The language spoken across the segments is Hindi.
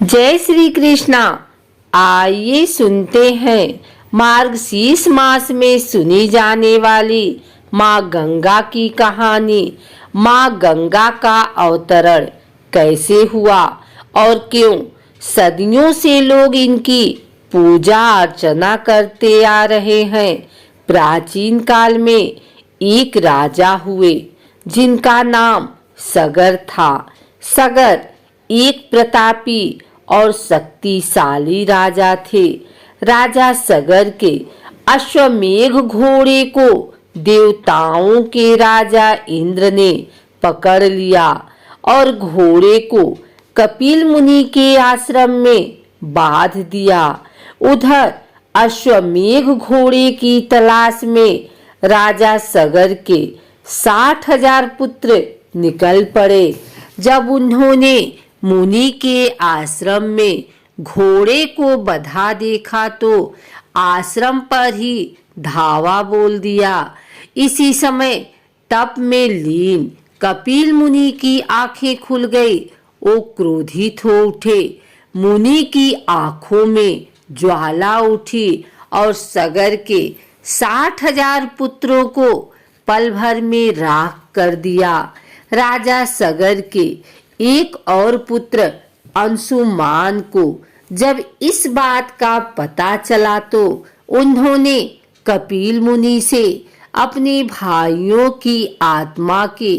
जय श्री कृष्णा। आइए सुनते हैं मार्गशीर्ष मास में सुनी जाने वाली माँ गंगा की कहानी। माँ गंगा का अवतरण कैसे हुआ और क्यों सदियों से लोग इनकी पूजा अर्चना करते आ रहे हैं। प्राचीन काल में एक राजा हुए जिनका नाम सगर था। सगर एक प्रतापी और शक्तिशाली राजा थे। राजा सगर के अश्वमेघ घोड़े को देवताओं के राजा इंद्र ने पकड़ लिया और घोड़े को कपिल मुनि के आश्रम में बांध दिया। उधर अश्वमेघ घोड़े की तलाश में राजा सगर के 60,000 पुत्र निकल पड़े। जब उन्होंने मुनि के आश्रम में घोड़े को बंधा देखा तो आश्रम पर ही धावा बोल दिया। इसी समय तप में लीन कपिल मुनि की आंखें खुल गई। वो क्रोधित हो उठे। मुनि की आंखों में ज्वाला उठी और सगर के 60,000 पुत्रों को पल भर में राख कर दिया। राजा सगर के एक और पुत्र अंशुमान को जब इस बात का पता चला तो उन्होंने कपिल मुनि से अपने भाइयों की आत्मा के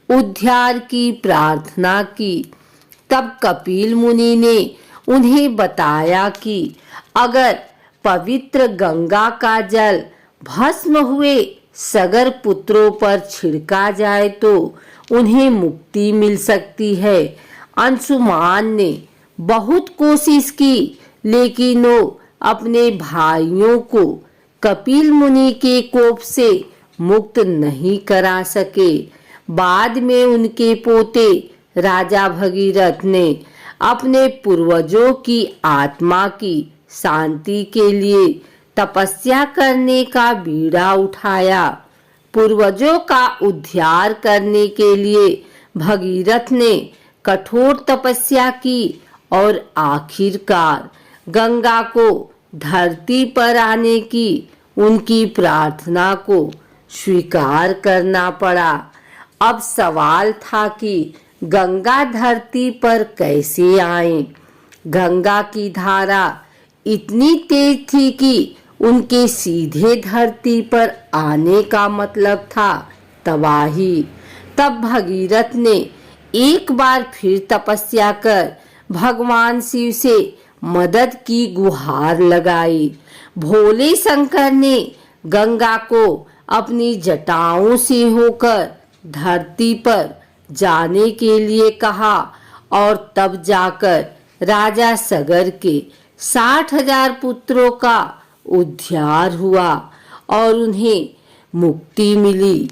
उद्धार की प्रार्थना की। तब कपिल मुनि ने उन्हें बताया कि अगर पवित्र गंगा का जल भस्म हुए सगर पुत्रों पर छिड़का जाए तो उन्हें मुक्ति मिल सकती है। अंशुमान ने बहुत कोशिश की लेकिन वो अपने भाइयों को कपिल मुनि के कोप से मुक्त नहीं करा सके। बाद में उनके पोते राजा भगीरथ ने अपने पूर्वजों की आत्मा की शांति के लिए तपस्या करने का बीड़ा उठाया। पूर्वजों का उद्धार करने के लिए भगीरथ ने कठोर तपस्या की और आखिरकार गंगा को धरती पर आने की उनकी प्रार्थना को स्वीकार करना पड़ा। अब सवाल था कि गंगा धरती पर कैसे आए। गंगा की धारा इतनी तेज थी कि उनके सीधे धरती पर आने का मतलब था तबाही। तब भगीरथ ने एक बार फिर तपस्या कर भगवान शिव से मदद की गुहार लगाई। भोले शंकर ने गंगा को अपनी जटाओं से होकर धरती पर जाने के लिए कहा और तब जाकर राजा सगर के 60,000 पुत्रों का उद्धार हुआ और उन्हें मुक्ति मिली।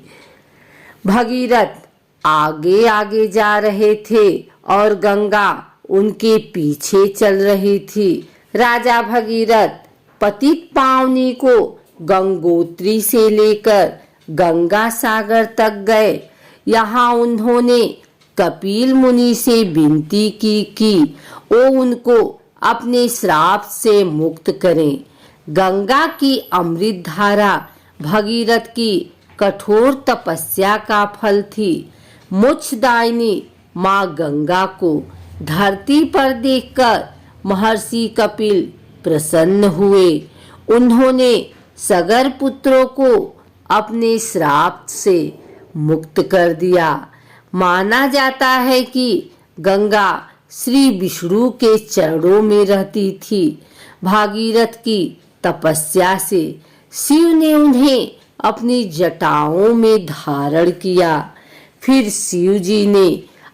भगीरथ आगे आगे जा रहे थे और गंगा उनके पीछे चल रही थी। राजा भगीरथ पतित पावनी को गंगोत्री से लेकर गंगा सागर तक गए। यहाँ उन्होंने कपिल मुनि से विनती की कि वो उनको अपने श्राप से मुक्त करें। गंगा की अमृत धारा भगीरथ की कठोर तपस्या का फल थी। मोक्षदायिनी माँ गंगा को धरती पर देखकर महर्षि कपिल प्रसन्न हुए। उन्होंने सगर पुत्रों को अपने श्राप से मुक्त कर दिया। माना जाता है कि गंगा श्री विष्णु के चरणों में रहती थी। भागीरथ की तपस्या से शिव ने उन्हें अपनी जटाओं में धारण किया। फिर शिव जी ने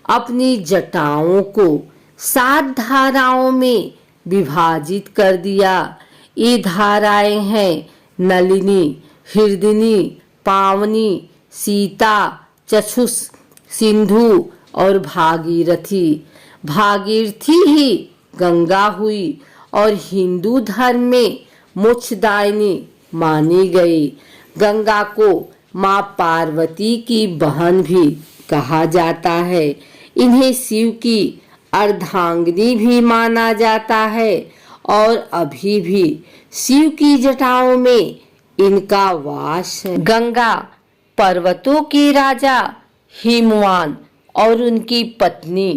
अपनी जटाओं को 7 धाराओं में विभाजित कर दिया। ये धाराएं हैं नलिनी, हृदिनी, पावनी, सीता, चक्षुष, सिंधु और भागीरथी। भागीरथी ही गंगा हुई और हिंदू धर्म में मोक्षदायिनी मानी गई। गंगा को माँ पार्वती की बहन भी कहा जाता है। इन्हें शिव की अर्धांगिनी भी माना जाता है और अभी भी शिव की जटाओं में इनका वास है। गंगा पर्वतों के राजा हिमवान और उनकी पत्नी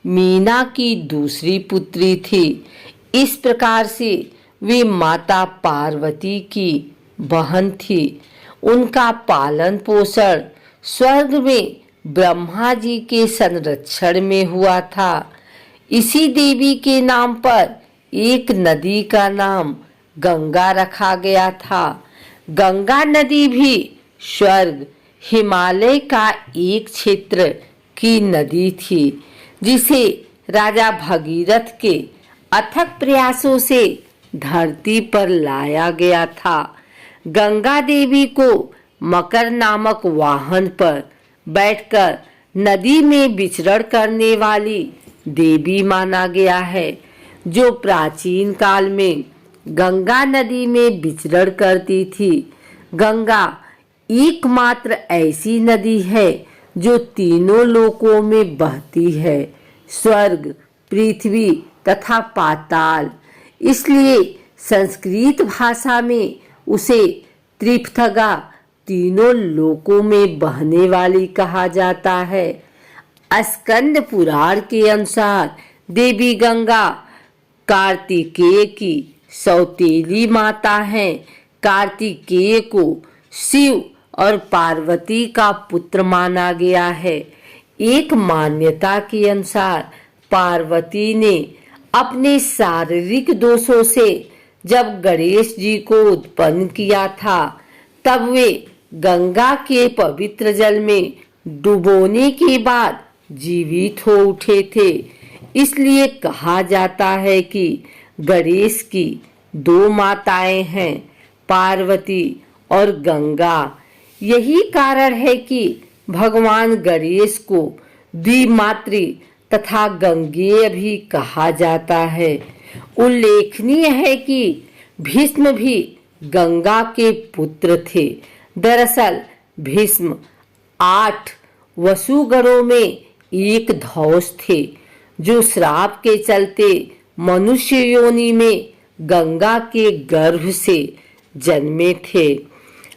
मीना की दूसरी पुत्री थी। इस प्रकार से वे माता पार्वती की बहन थी। उनका पालन पोषण स्वर्ग में ब्रह्मा जी के संरक्षण में हुआ था। इसी देवी के नाम पर एक नदी का नाम गंगा रखा गया था। गंगा नदी भी स्वर्ग हिमालय का एक क्षेत्र की नदी थी, जिसे राजा भगीरथ के अथक प्रयासों से धरती पर लाया गया था। गंगा देवी को मकर नामक वाहन पर बैठकर नदी में विचरण करने वाली देवी माना गया है, जो प्राचीन काल में गंगा नदी में विचरण करती थी। गंगा एकमात्र ऐसी नदी है जो तीनों लोकों में बहती है, स्वर्ग, पृथ्वी तथा पाताल। इसलिए संस्कृत भाषा में उसे त्रिपथगा, तीनों लोकों में बहने वाली कहा जाता है। स्कंद पुराण के अनुसार देवी गंगा कार्तिकेय की सौतेली माता है। कार्तिकेय को शिव और पार्वती का पुत्र माना गया है। एक मान्यता के अनुसार पार्वती ने अपने शारीरिक दोषों से जब गणेश जी को उत्पन्न किया था, तब वे गंगा के पवित्र जल में डुबोने के बाद जीवित हो उठे थे। इसलिए कहा जाता है कि गणेश की दो माताएं हैं, पार्वती और गंगा। यही कारण है कि भगवान गणेश को द्विमात्री तथा गंगेय भी कहा जाता है। उल्लेखनीय है कि भीष्म भी गंगा के पुत्र थे। दरअसल भीष्म 8 वसुगणों में एक धौष थे, जो श्राप के चलते मनुष्य योनि में गंगा के गर्भ से जन्मे थे।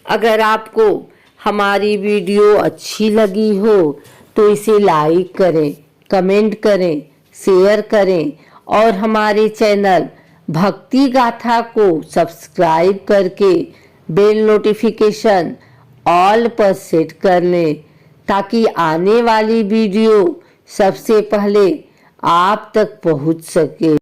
अगर आपको हमारी वीडियो अच्छी लगी हो तो इसे लाइक करें, कमेंट करें, शेयर करें और हमारे चैनल भक्ति गाथा को सब्सक्राइब करके बेल नोटिफिकेशन ऑल पर सेट कर लें, ताकि आने वाली वीडियो सबसे पहले आप तक पहुंच सके।